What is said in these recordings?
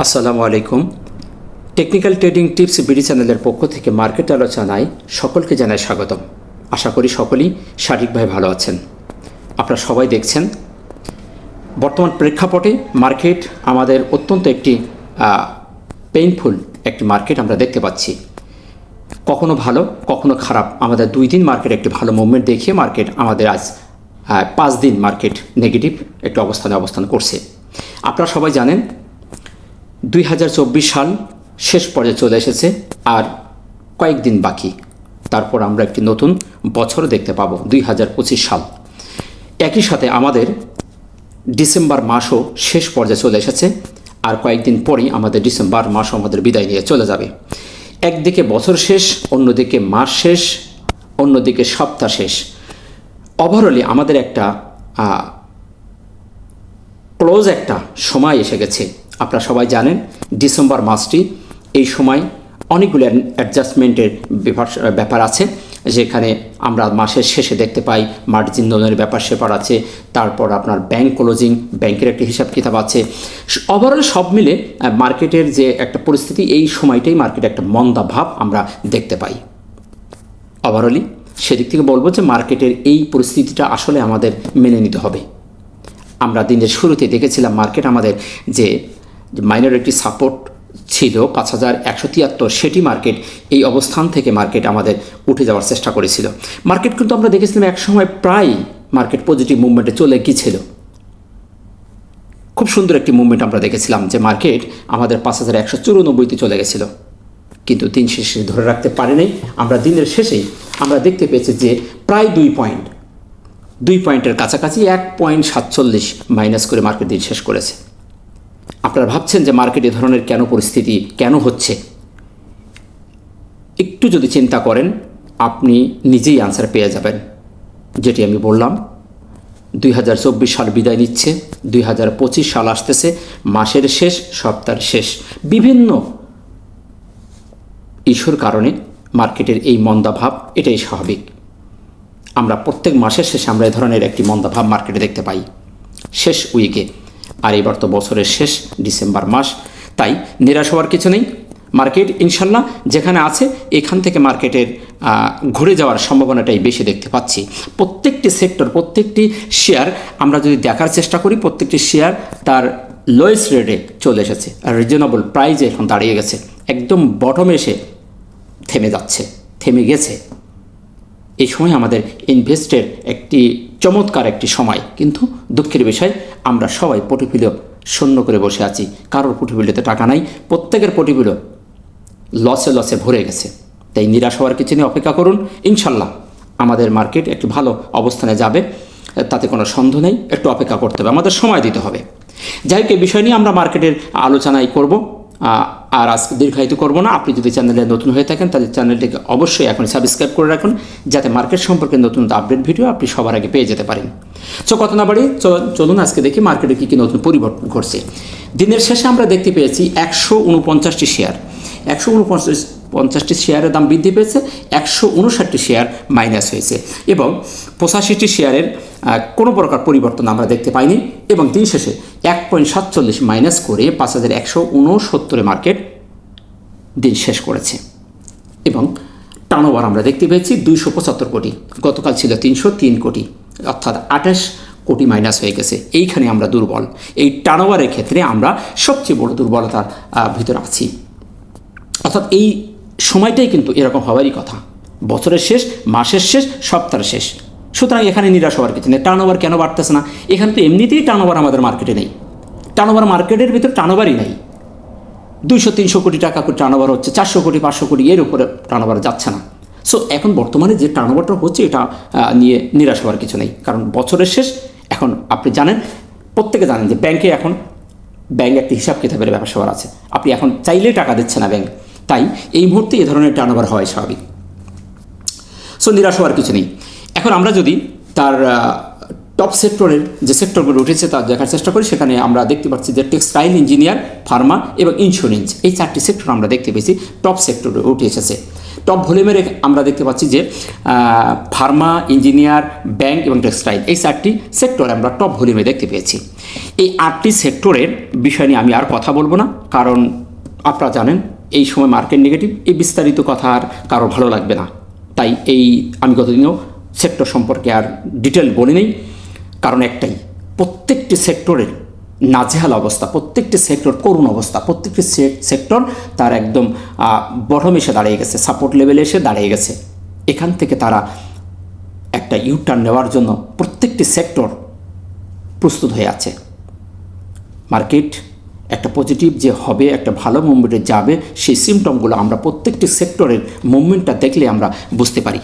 আসসালামু আলাইকুম। Technical trading tips BD চ্যানেলের পক্ষ থেকে মার্কেট আলোচনায় সকলকে জানাই স্বাগতম। আশা করি সকলেই সঠিকভাবে ভালো আছেন। আপনারা সবাই দেখছেন বর্তমান প্রেক্ষাপটে মার্কেট আমাদের অত্যন্ত একটি পেইনফুল একটি মার্কেট আমরা দেখতে পাচ্ছি। কখনো ভালো কখনো খারাপ। আমাদের 2 দিন মার্কেট একটি ভালো মুভমেন্ট দেখিয়ে মার্কেট আমাদের আজ 5 দিন মার্কেট নেগেটিভ একটি অবস্থান করছে। আপনারা সবাই জানেন 2024 সাল শেষ পর্যায়ে চলে এসেছে, আর কয়েকদিন বাকি। তারপর আমরা একটি নতুন বছর দেখতে পাবো 2025 সাল। একই সাথে আমাদের ডিসেম্বর মাসও শেষ পর্যায়ে চলে এসেছে, আর কয়েকদিন পরেই আমাদের ডিসেম্বর মাসও আমাদের বিদায় নিয়ে চলে যাবে। একদিকে বছর শেষ, অন্যদিকে মাস শেষ, অন্যদিকে সপ্তাহ শেষ। ওভারঅলি আমাদের একটা ক্লোজ একটা সময় এসে গেছে। আপনারা সবাই জানেন ডিসেম্বর মাসটি এই সময় অনেকগুলো অ্যাডজাস্টমেন্টের ব্যাপার আছে, যেখানে আমরা মাসের শেষে দেখতে পাই মার্জিন লোনের ব্যাপার আছে, তারপর আপনার ব্যাংক ক্লোজিং, ব্যাংকের একটি হিসাব কিতাব আছে। ওভারঅল সব মিলে মার্কেটের যে একটা পরিস্থিতি, এই সময়টাই মার্কেটে একটা মন্দা ভাব আমরা দেখতে পাই। ওভারঅলি সেদিক থেকে বলবো যে মার্কেটের এই পরিস্থিতিটা আসলে আমাদের মেনে নিতে হবে। আমরা দিনের শুরুতে দেখেছিলাম মার্কেট আমাদের যে মাইনরিটি সাপোর্ট ছিল 5173, সেটি মার্কেট এই অবস্থান থেকে মার্কেট আমাদের উঠে যাওয়ার চেষ্টা করেছিল। মার্কেট কিন্তু আমরা দেখেছিলাম এক সময় প্রায় মার্কেট পজিটিভ মুভমেন্টে চলে গিয়েছিল। খুব সুন্দর একটি মুভমেন্ট আমরা দেখেছিলাম যে মার্কেট আমাদের 5194তে চলে গেছিল, কিন্তু দিন শেষে ধরে রাখতে পারেনি। আমরা দিনের শেষেই আমরা দেখতে পেয়েছি যে প্রায় 2 পয়েন্টের কাছাকাছি 1.47 মাইনাস করে মার্কেট দিন শেষ করেছে। আপনারা ভাবছেন যে মার্কেট এ ধরনের কেন পরিস্থিতি কেন হচ্ছে, একটু যদি চিন্তা করেন আপনি নিজেই আনসার পেয়ে যাবেন। যেটি আমি বললাম, 2024 সাল বিদায় নিচ্ছে, 2025 সাল আসতেছে, মাসের শেষ, সপ্তাহের শেষ। বিভিন্ন ইস্যুর কারণে মার্কেটের এই মন্দাভাব, এটাই স্বাভাবিক। আমরা প্রত্যেক মাসের শেষে আমরা এই ধরনের একটি মন্দাভাব মার্কেটে দেখতে পাই শেষ উইকে। আর এবার তো বছরের শেষ, ডিসেম্বর মাস, তাই নিরাশ হওয়ার কিছু নেই। মার্কেট ইনশাল্লাহ যেখানে আছে এখান থেকে মার্কেটের ঘুরে যাওয়ার সম্ভাবনাটাই বেশি দেখতে পাচ্ছি। প্রত্যেকটি সেক্টর, প্রত্যেকটি শেয়ার আমরা যদি দেখার চেষ্টা করি, প্রত্যেকটি শেয়ার তার লোয়েস্ট রেটে চলে এসেছে, আর রিজনেবল প্রাইজে এখন দাঁড়িয়ে গেছে। একদম বটমে এসে থেমে গেছে। এই সময় আমাদের ইনভেস্টের একটি চমৎকার একটি সময়, কিন্তু দুঃখের বিষয় আমরা সবাই পোর্টফোলিও শূন্য করে বসে আছি। কারোর পোর্টফোলিওতে টাকা নাই, প্রত্যেকের পোর্টফোলিও লসে ভরে গেছে। তাই নিরাশ হওয়ার কিছু নিয়ে অপেক্ষা করুন। ইনশাল্লাহ আমাদের মার্কেট একটি ভালো অবস্থানে যাবে, তাতে কোনো সন্দেহ নেই। একটু অপেক্ষা করতে হবে, আমাদের সময় দিতে হবে। যাই হোক, এই বিষয় নিয়ে আমরা মার্কেটের আলোচনাই করব, আর আজকে দীর্ঘায়িত করব না। আপনি যদি চ্যানেলে নতুন হয়ে থাকেন তাহলে চ্যানেলটিকে অবশ্যই এখন সাবস্ক্রাইব করে রাখুন, যাতে মার্কেট সম্পর্কে নতুন আপডেট ভিডিও আপনি সবার আগে পেয়ে যেতে পারেন। কথা না বাড়ি চলুন আজকে দেখি মার্কেটে কী কী নতুন পরিবর্তন ঘটছে। দিনের শেষে আমরা দেখতে পেয়েছি 149টি শেয়ার, 149টি শেয়ারের দাম বৃদ্ধি পেয়েছে, 159টি শেয়ার মাইনাস হয়েছে, এবং 85টি শেয়ারের কোনো প্রকার পরিবর্তন আমরা দেখতে পাইনি। এবং দিন শেষে 1.47 মাইনাস করে 5169 মার্কেট দিন শেষ করেছে। এবং টার্নওভার আমরা দেখতে পেয়েছি 275 কোটি, গতকাল ছিল 303 কোটি, অর্থাৎ 28 কোটি মাইনাস হয়ে গেছে। এইখানে আমরা দুর্বল। এই টার্নওভারের ক্ষেত্রে আমরা সবচেয়ে বড় দুর্বলতার ভিতরে আছি। অর্থাৎ এই সময়টাই কিন্তু এরকম হওয়ারই কথা, বছরের শেষ, মাসের শেষ, সপ্তাহের শেষ। সুতরাং এখানে নিরাশ হওয়ার কিছু নেই। টার্নওভার কেন বাড়তেছে না? এখানে তো এমনিতেই টার্নওভার আমাদের মার্কেটে নেই। টার্নওভার মার্কেটের ভিতরে টার্নওভারই নেই। 200-300 কোটি টাকা করে টার্নওভার হচ্ছে, 400 কোটি 500 কোটি এর উপরে টার্নওভার যাচ্ছে না। সো এখন বর্তমানে যে টার্নওভারটা হচ্ছে, এটা নিয়ে নিরাশ হওয়ার কিছু নেই, কারণ বছরের শেষ। এখন আপনি জানেন, প্রত্যেকে জানেন যে ব্যাংক একটি হিসাব কিতাবের ব্যাপার সবার আছে। আপনি এখন চাইলেই টাকা দিচ্ছে না ব্যাংক, তাই এই মুহূর্তে এই ধরনের টার্নওভার হয় স্বাভাবিক। সো নিরাশ হওয়ার কিছু নেই। এখন আমরা যদি তার টপ সেক্টরের যে সেক্টরগুলো উঠেছে তা দেখার চেষ্টা করি, সেখানে আমরা দেখতে পাচ্ছি যে টেক্সটাইল, ইঞ্জিনিয়ার, ফার্মা এবং ইন্স্যুরেন্স, এই 4টি সেক্টর আমরা দেখতে পেয়েছি টপ সেক্টরে উঠে এসেছে। টপ ভলিউমের আমরা দেখতে পাচ্ছি যে ফার্মা, ইঞ্জিনিয়ার, ব্যাংক এবং টেক্সটাইল, এই 4টি সেক্টর আমরা টপ ভলিউমে দেখতে পেয়েছি। এই 8টি সেক্টরের বিষয় নিয়ে আমি আর কথা বলবো না, কারণ আপনারা জানেন এই সময় মার্কেট নেগেটিভ, এই বিস্তারিত কথা আর কারো ভালো লাগবে না। তাই আমি গতদিনও সেক্টর সম্পর্কে আর ডিটেল বলি নেই, কারণ একটাই, প্রত্যেকটি সেক্টরের নাজেহাল অবস্থা, প্রত্যেকটি সেক্টর করুণ অবস্থা, প্রত্যেকটি সেক্টর তার একদম বটম এসে দাঁড়িয়ে গেছে, সাপোর্ট লেভেলে এসে দাঁড়িয়ে গেছে। এখান থেকে তারা একটা ইউটার্ন নেওয়ার জন্য প্রত্যেকটি সেক্টর প্রস্তুত হয়ে আছে। মার্কেট একটা পজিটিভ যে হবে, একটা ভালো মুভমেন্টে যাবে, সেই সিমটমগুলো আমরা প্রত্যেকটি সেক্টরের মুভমেন্টটা দেখলে আমরা বুঝতে পারি।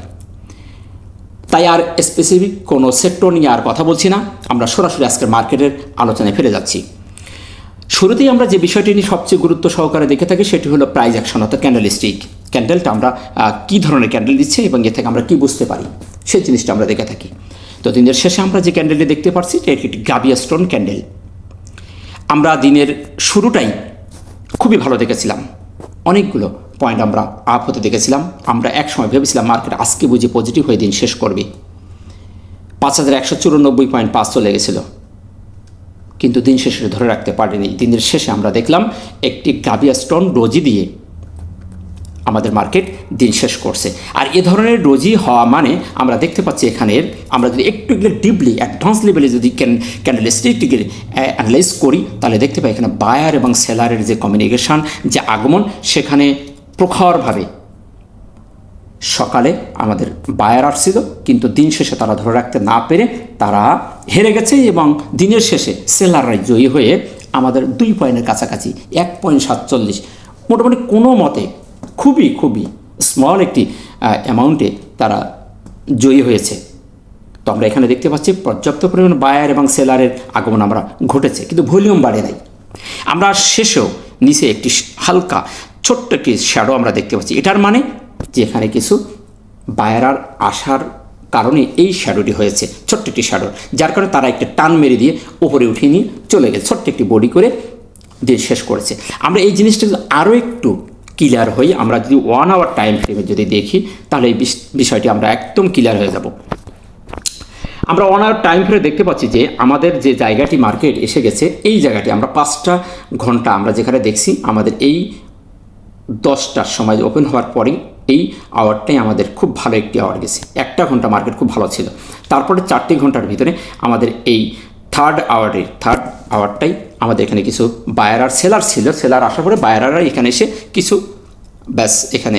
তাই আর স্পেসিফিক কোনো সেক্টর নিয়ে আর কথা বলছি না, আমরা সরাসরি আজকের মার্কেটের আলোচনায় ফিরে যাচ্ছি। শুরুতেই আমরা যে বিষয়টি নিয়ে সবচেয়ে গুরুত্ব সহকারে দেখে থাকি সেটি হলো প্রাইস অ্যাকশন, অর্থাৎ ক্যান্ডেলস্টিক। ক্যান্ডেলটা আমরা কী ধরনের ক্যান্ডেল দিচ্ছে এবং এ থেকে আমরা কী বুঝতে পারি সেই জিনিসটা আমরা দেখে থাকি। তো দিনের শেষে আমরা যে ক্যান্ডেলটি দেখতে পাচ্ছি এটি একটি গাবিয়া স্টোন ক্যান্ডেল। আমরা দিনের শুরুটাই খুবই ভালো দেখেছিলাম, অনেকগুলো পয়েন্ট আমরা আপ হতে দেখেছিলাম। আমরা এক সময় ভেবেছিলাম মার্কেট আজকে বুঝে পজিটিভ হয়ে দিন শেষ করবে, 5194.5 চলে গেছিল, কিন্তু দিন শেষে ধরে রাখতে পারেনি। দিনের শেষে আমরা দেখলাম একটি গাবিয়া স্টোন ডোজি দিয়ে আমাদের মার্কেট দিন শেষ করছে। আর এ ধরনের ডোজি হওয়া মানে আমরা দেখতে পাচ্ছি এখানের, আমরা যদি একটু ডিপলি অ্যাডভান্স লেভেলে যদি ক্যান্ডেলস্টিকটিকে অ্যানালাইজ করি তাহলে দেখতে পাই এখানে বায়ার এবং সেলারের যে কমিউনিকেশান, যে আগমন, সেখানে প্রখরভাবে সকালে আমাদের বায়ার আসছিল, কিন্তু দিন শেষে তারা ধরে রাখতে না পেরে তারা হেরে গেছে এবং দিনের শেষে সেলাররাই জয়ী হয়ে আমাদের 2 পয়েন্টের কাছাকাছি 1.47 মোটামুটি কোনো মতে খুবই স্মল একটি অ্যামাউন্টে তারা জয়ী হয়েছে। তো আমরা এখানে দেখতে পাচ্ছি পর্যাপ্ত পরিমাণ বায়ার এবং সেলারের আগমন আমরা ঘটেছে, কিন্তু ভলিউম বাড়ে নাই। আমরা শেষেও নিচে একটি হালকা ছোট্ট একটি শ্যাডো আমরা দেখতে পাচ্ছি। এটার মানে যে এখানে কিছু বায়ার আসার কারণে এই শ্যাডোটি হয়েছে, ছোট্ট একটি শ্যাডো, যার কারণে তারা একটা টান মেরে দিয়ে উপরে উঠিয়ে নিয়ে চলে গেছে, ছোট্ট একটি বডি করে দিয়ে শেষ করেছে। আমরা এই জিনিসটা আরও একটু ক্লিয়ার হই, আমরা যদি 1 আওয়ার টাইম ফ্রেমে যদি দেখি তাহলে এই বিষয়টি আমরা একদম ক্লিয়ার হয়ে যাব। আমরা 1 আওয়ার টাইম ফ্রেমে দেখতে পাচ্ছি যে আমাদের যে জায়গাটি মার্কেট এসে গেছে, এই জায়গাটি আমরা 5টা ঘন্টা আমরা যেখানে দেখছি, আমাদের এই 10টার সময় ওপেন হওয়ার পরেই এই আওয়ারটাই আমাদের খুব ভালো একটি আওয়ার গেছে। 1টা ঘন্টা মার্কেট খুব ভালো ছিল, তারপরে 4টি ঘন্টার ভিতরে আমাদের এই থার্ড আওয়ারটাই আমাদের এখানে কিছু বায়ার আর সেলার ছিল। সেলার আসার পরে বায়াররা এখানে এসে কিছু এখানে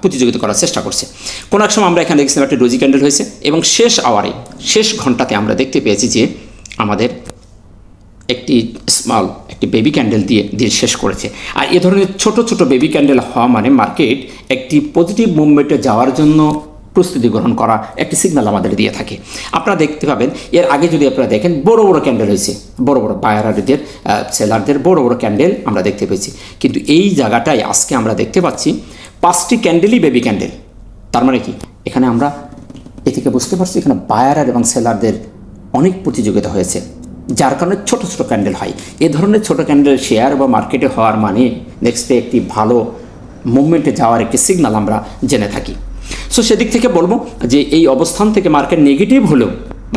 প্রতিযোগিতা করার চেষ্টা করছে। কোনো এক সময় আমরা এখানে দেখছিলাম একটা ডোজি ক্যান্ডেল হয়েছে এবং শেষ ঘন্টাতে আমরা দেখতে পেয়েছি যে আমাদের একটি বেবি ক্যান্ডেল দিয়ে দিন শেষ করেছে। আর এ ধরনের ছোট বেবি ক্যান্ডেল হওয়া মানে মার্কেট একটি পজিটিভ মুভমেন্টে যাওয়ার জন্য প্রস্তুতি গ্রহণ করা একটি সিগন্যাল আমাদের দিয়ে থাকে। আপনারা দেখতে পাবেন এর আগে যদি আপনারা দেখেন বড় ক্যান্ডেল হয়েছে, বড় বায়ারদের সেলারদের বড় ক্যান্ডেল আমরা দেখতে পেয়েছি, কিন্তু এই জায়গাটায় আজকে আমরা দেখতে পাচ্ছি 5টি ক্যান্ডেলই বেবি ক্যান্ডেল। তার মানে কি, এখানে আমরা এ থেকে বুঝতে পারছি এখানে বায়ার এবং সেলারদের অনেক প্রতিযোগিতা হয়েছে, যার কারণে ছোট ক্যান্ডেল হয়। এ ধরনের ছোট ক্যান্ডেল শেয়ার বা মার্কেটে হওয়ার মানে নেক্সটে একটি ভালো মুভমেন্টে যাওয়ার একটি সিগন্যাল আমরা জেনে থাকি। সো সেদিক থেকে বলবো যে এই অবস্থান থেকে মার্কেট নেগেটিভ হলেও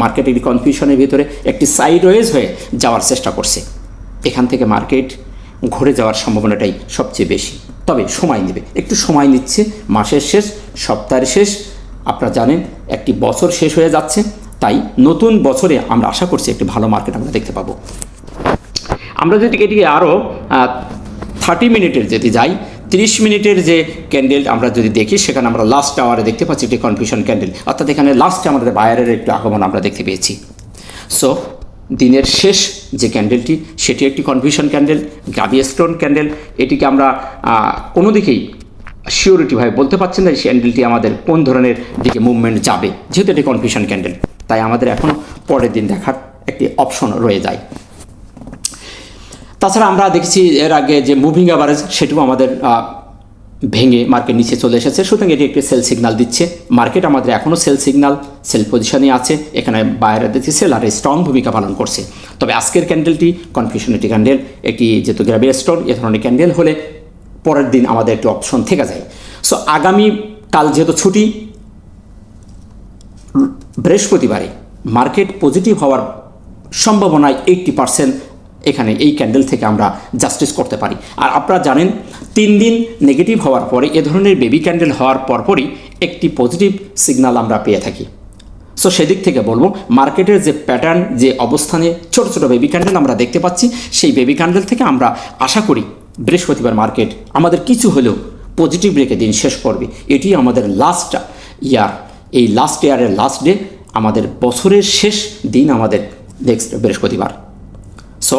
মার্কেট একটি কনফিউশনের ভিতরে একটি সাইডওয়েজ হয়ে যাওয়ার চেষ্টা করছে। এখান থেকে মার্কেট ঘুরে যাওয়ার সম্ভাবনাটাই সবচেয়ে বেশি, তবে সময় নেবে, একটু সময় নিচ্ছে। মাসের শেষ, সপ্তাহের শেষ, আপনারা জানেন একটি বছর শেষ হয়ে যাচ্ছে, তাই নতুন বছরে আমরা আশা করছি একটি ভালো মার্কেট আমরা দেখতে পাবো। আমরা যদি এটিকে আরও 30 মিনিটের যদি যাই, 30 মিনিটের যে ক্যান্ডেল আমরা যদি দেখি, সেখানে আমরা লাস্ট আওয়ারে দেখতে পাচ্ছি একটি কনফিউশন ক্যান্ডেল, অর্থাৎ এখানে লাস্টে আমাদের বায়ারের একটু আগমন আমরা দেখতে পেয়েছি। সো দিনের শেষ যে ক্যান্ডেলটি সেটি একটি কনফিউশন ক্যান্ডেল, গাবিয়া স্টোন ক্যান্ডেল। এটিকে আমরা কোনো দিকেই শিওরিটিভাবে বলতে পারছি না এই ক্যান্ডেলটি আমাদের কোন ধরনের দিকে মুভমেন্ট যাবে, যেহেতু এটি কনফিউশন ক্যান্ডেল, তাই আমাদের এখনও পরের দিন দেখার একটি অপশন রয়ে যায়। তাছাড়া আমরা দেখছি এর আগে যে মুভিং অ্যাভারেজ সেটিও আমাদের ভেঙে মার্কেট নিচে চলে এসেছে, সুতরাং এটি একটি সেল সিগন্যাল দিচ্ছে। মার্কেট আমাদের এখনও সেল পজিশনে আছে, এখানে বায়াররা দেখছি সেলারে স্ট্রং ভূমিকা পালন করছে। তবে আজকের ক্যান্ডেলটি কনফিউশন একটি ক্যান্ডেল, একটি যেহেতু গ্রাবিয়া স্টোন, এ ধরনের ক্যান্ডেল হলে পরের দিন আমাদের একটি অপশন থেকে যায়। সো আগামী কাল যেহেতু ছুটি, বৃহস্পতিবারে মার্কেট পজিটিভ হওয়ার সম্ভাবনায় 80% এখানে এই ক্যান্ডেল থেকে আমরা জাস্টিস করতে পারি। আর আপনারা জানেন 3 দিন নেগেটিভ হওয়ার পরে এ ধরনের বেবি ক্যান্ডেল হওয়ার পরপরই একটি পজিটিভ সিগন্যাল আমরা পেয়ে থাকি। সো সেদিক থেকে বলবো মার্কেটের যে প্যাটার্ন, যে অবস্থানে ছোট ছোট বেবি ক্যান্ডেল আমরা দেখতে পাচ্ছি, সেই বেবি ক্যান্ডেল থেকে আমরা আশা করি বৃহস্পতিবার মার্কেট আমাদের কিছু হলেও পজিটিভ রেখে দিন শেষ করবে। এটি আমাদের লাস্ট ইয়ার, এই লাস্ট ইয়ারের লাস্ট ডে, আমাদের বছরের শেষ দিন আমাদের নেক্সট বৃহস্পতিবার। সো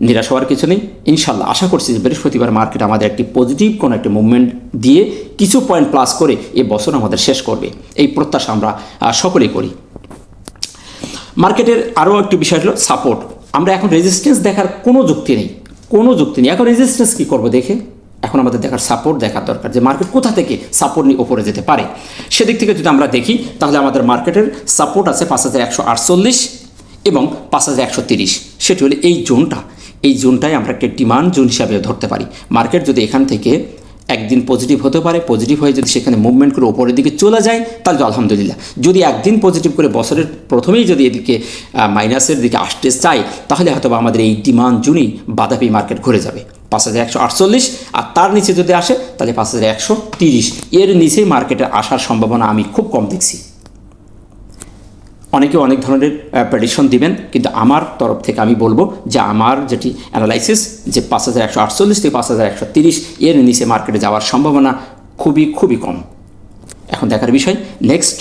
নিরাশ হওয়ার কিছু নেই, ইনশাল্লাহ আশা করছি যে বৃহস্পতিবার মার্কেট আমাদের একটি পজিটিভ কোনো একটি মুভমেন্ট দিয়ে কিছু পয়েন্ট প্লাস করে এই বছর আমাদের শেষ করবে, এই প্রত্যাশা আমরা সকলেই করি। মার্কেটের আরও একটি বিষয় হলো সাপোর্ট। আমরা এখন রেজিস্ট্যান্স দেখার কোনো যুক্তি নেই, কোনো যুক্তি নেই। এখন রেজিস্ট্যান্স কী করবো দেখে, এখন আমাদের দেখার সাপোর্ট দেখার দরকার, যে মার্কেট কোথা থেকে সাপোর্ট নিয়ে ওপরে যেতে পারে। সেদিক থেকে যদি আমরা দেখি তাহলে আমাদের মার্কেটের সাপোর্ট আছে 5148 এবং 5130। সেটি হলে এই জোনটা, এই জোনটাই আমরা একটা ডিমান্ড জোন হিসাবে ধরতে পারি। মার্কেট যদি এখান থেকে একদিন পজিটিভ হতে পারে, পজিটিভ হয়ে যদি সেখানে মুভমেন্ট করে ওপরের দিকে চলে যায় তাহলে তো আলহামদুলিল্লাহ। যদি একদিন পজিটিভ করে বছরের প্রথমেই যদি এদিকে মাইনাসের দিকে আসতে চাই তাহলে হয়তো আমাদের এই ডিমান্ড জোনই বাধা পেয়ে মার্কেট ঘুরে যাবে 5148, আর তার নিচে যদি আসে তাহলে 5130। এর নিচেই মার্কেটের আসার সম্ভাবনা আমি খুব কম দেখছি। অনেকে অনেক ধরনের প্রেডিকশন দিবেন, কিন্তু আমার তরফ থেকে আমি বলবো যে আমার যেটি অ্যানালাইসিস, যে 5148 থেকে 5130 এর নিচে মার্কেটে যাওয়ার সম্ভাবনা খুবই খুবই কম। এখন দেখার বিষয় নেক্সট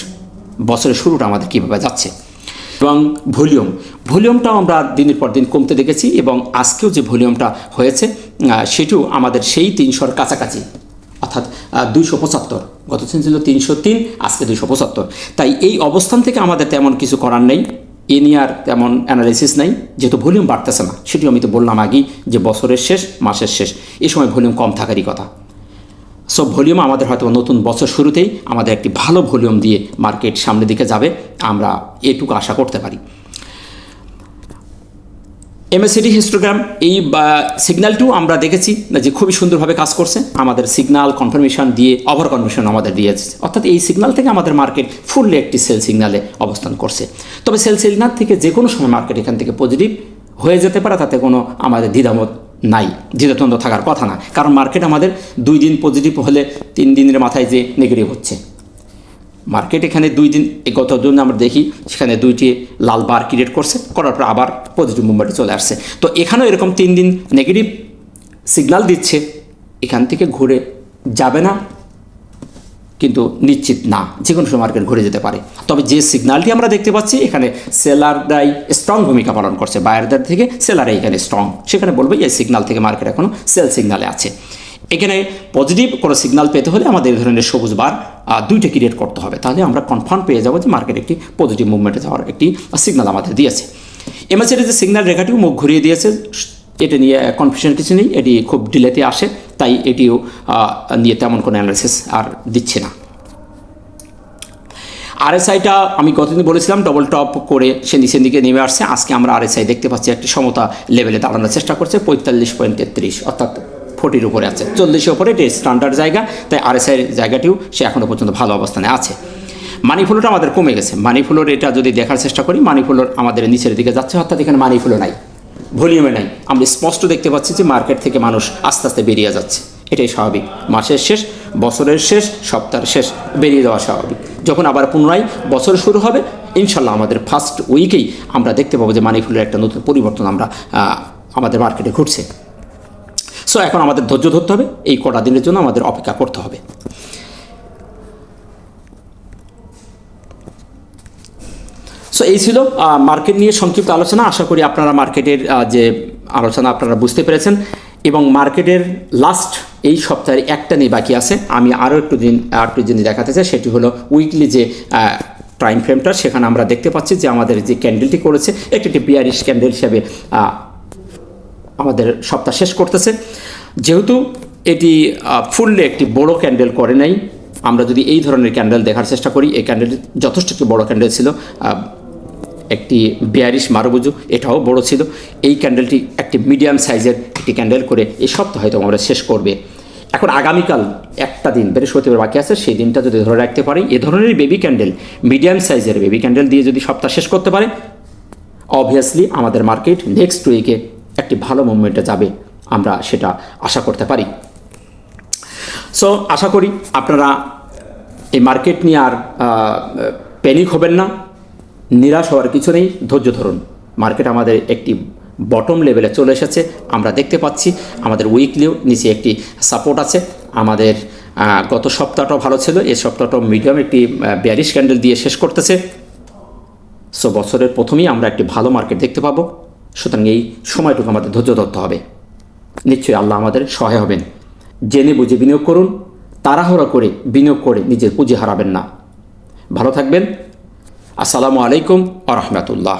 বছরের শুরুটা আমাদের কীভাবে যাচ্ছে। এবং ভলিউমটাও আমরা দিনের পর দিন কমতে দেখেছি, এবং আজকেও যে ভলিউমটা হয়েছে সেটিও আমাদের সেই 300-র কাছাকাছি, অর্থাৎ 275। গত দিন ছিল 303, আজকে 275। তাই এই অবস্থান থেকে আমাদের তেমন কিছু করার নেই, এ নিয়ে আর তেমন অ্যানালাইসিস নাই, যেহেতু ভলিউম বাড়তেছে না। সেটিও আমি তো বললাম আগেই যে বছরের শেষ, মাসের শেষ, এই সময় ভলিউম কম থাকারই কথা। সো ভলিউম আমাদের হয়তো নতুন বছর শুরুতেই আমাদের একটি ভালো ভলিউম দিয়ে মার্কেট সামনের দিকে যাবে, আমরা এটুকু আশা করতে পারি। MACD হিস্টোগ্রাম, এই সিগন্যালটিও আমরা দেখেছি যে খুবই সুন্দরভাবে কাজ করছে, আমাদের সিগন্যাল কনফার্মেশন দিয়ে ওভার কনফার্মেশন আমাদের দিয়েছে, অর্থাৎ এই সিগন্যাল থেকে আমাদের মার্কেট ফুললি একটি সেল সিগন্যালে অবস্থান করছে। তবে সেল সিগন্যাল থেকে যে কোনো সময় মার্কেট এখান থেকে পজিটিভ হয়ে যেতে পারে, তাতে কোনো আমাদের দ্বিধামত নাই, দ্বিধাদ্বন্দ্ব থাকার কথা না। কারণ মার্কেট আমাদের 2 দিন পজিটিভ হলে 3 দিনের মাথায় যে নেগেটিভ হচ্ছে, মার্কেট এখানে 2 দিন গত দিন আমরা দেখি সেখানে 2টি লাল বার ক্রিয়েট করছে, করার পর আবার পজিটিভ মুভমেন্টে চলে আসছে। তো এখানেও এরকম 3 দিন নেগেটিভ সিগন্যাল দিচ্ছে, এখান থেকে ঘুরে যাবে না কিন্তু নিশ্চিত না, যে কোনো সময় মার্কেট ঘুরে যেতে পারে। তবে যে সিগন্যালটি আমরা দেখতে পাচ্ছি এখানে সেলাররাই স্ট্রং ভূমিকা পালন করছে, বায়ারদের থেকে সেলারাই এখানে স্ট্রং, সেখানে বলবো এই সিগন্যাল থেকে মার্কেট এখনও সেল সিগন্যালে আছে। এখানে পজিটিভ কোনো সিগন্যাল পেতে হলে আমাদের এই ধরনের সবুজ বার 2টা ক্রিয়েট করতে হবে, তাহলে আমরা কনফার্ম পেয়ে যাবো যে মার্কেট একটি পজিটিভ মুভমেন্টে যাওয়ার একটি সিগন্যাল আমাদের দিয়েছে। MACD যে সিগন্যাল রেখাটিও মুখ ঘুরিয়ে দিয়েছে, এটা নিয়ে কনফিউশন কিছু নেই, এটি খুব ডিলেতে আসে, তাই এটিও নিয়ে তেমন কোনো অ্যানালাইসিস আর দিচ্ছে না। RSIটা আমি গতদিন বলেছিলাম ডবল টপ করে সে নিচের দিকে নেমে আসছে, আজকে আমরা RSI দেখতে পাচ্ছি একটি সমতা লেভেলে দাঁড়ানোর চেষ্টা করছে 45.33, অর্থাৎ 40-এর উপরে আছে, 40-এর উপরে এটি স্ট্যান্ডার্ড জায়গা, তাই RSI জায়গাটিও সে এখনও পর্যন্ত ভালো অবস্থানে আছে। মানি ফ্লোটা আমাদের কমে গেছে, মানি ফ্লোর এটা যদি দেখার চেষ্টা করি, মানি ফ্লোর আমাদের নিচের দিকে যাচ্ছে, অর্থাৎ এখানে মানি ফ্লো নাই, ভলিউমে নাই। আমরা স্পষ্ট দেখতে পাচ্ছি যে মার্কেট থেকে মানুষ আস্তে আস্তে বেরিয়ে যাচ্ছে, এটাই স্বাভাবিক। মাসের শেষ, বছরের শেষ, সপ্তাহের শেষ বেরিয়ে যাওয়া স্বাভাবিক। যখন আবার পুনরায় বছর শুরু হবে ইনশাল্লাহ আমাদের ফার্স্ট উইকেই আমরা দেখতে পাবো যে মানি ফ্লোর একটা নতুন পরিবর্তন আমরা আমাদের মার্কেটে ঘটছে। সো এখন আমাদের ধৈর্য ধরতে হবে, এই কটা দিনের জন্য আমাদের অপেক্ষা করতে হবে। সো এই ছিল মার্কেট নিয়ে সংক্ষিপ্ত আলোচনা। আশা করি আপনারা মার্কেটের যে আলোচনা আপনারা বুঝতে পেরেছেন, এবং মার্কেটের লাস্ট এই সপ্তাহে একটা নিয়ে বাকি আছে। আমি আরও একটু জিনিস দেখাতে চাই, সেটি হলো উইকলি যে টাইম ফ্রেমটা, সেখানে আমরা দেখতে পাচ্ছি যে আমাদের যে ক্যান্ডেলটি করেছে একটি বিয়ারিশ ক্যান্ডেল হিসেবে আমাদের সপ্তাহ শেষ করতেছে। যেহেতু এটি ফুললি একটি বড় ক্যান্ডেল করে নাই, আমরা যদি এই ধরনের ক্যান্ডেল দেখার চেষ্টা করি, এই ক্যান্ডেল যথেষ্ট একটি বড় ক্যান্ডেল ছিল, একটি বিয়ারিশ মারুবুজু, এটাও বড় ছিল। এই ক্যান্ডেলটি একটি মিডিয়াম সাইজের একটি ক্যান্ডেল করে এই সপ্তাহ হয়তো আমরা শেষ করবে। এখন আগামীকাল একটা দিন বৃহস্পতিবার বাকি আছে, সেই দিনটা যদি ধরে রাখতে পারি, এ ধরনের বেবি ক্যান্ডেল, মিডিয়াম সাইজের বেবি ক্যান্ডেল দিয়ে যদি সপ্তাহ শেষ করতে পারে, অবভিয়াসলি আমাদের মার্কেট নেক্সট উইকে একটি ভালো মুভমেন্টে যাবে, আমরা সেটা আশা করতে পারি। সো আশা করি আপনারা এই মার্কেট নিয়ে আর প্যানিক হবেন না, নিরাশ হওয়ার কিছু নেই, ধৈর্য ধরুন। মার্কেট আমাদের একটি বটম লেভেলে চলে এসেছে, আমরা দেখতে পাচ্ছি আমাদের উইকলিও নিচে একটি সাপোর্ট আছে। আমাদের গত সপ্তাহটাও ভালো ছিল, এই সপ্তাহটাও মিডিয়াম একটি বেয়ারিশ ক্যান্ডেল দিয়ে শেষ করতেছে। সো বছরের প্রথমেই আমরা একটি ভালো মার্কেট দেখতে পাবো, সুতরাং এই সময়টুকু আমাদের ধৈর্য ধরতে হবে। নিশ্চয়ই আল্লাহ আমাদের সহায় হবেন। জেনে বুঝে বিনিয়োগ করুন, তাড়াহুড়া করে বিনিয়োগ করে নিজের পুঁজি হারাবেন না। ভালো থাকবেন। আসসালামু আলাইকুম ওয়া রাহমাতুল্লাহ।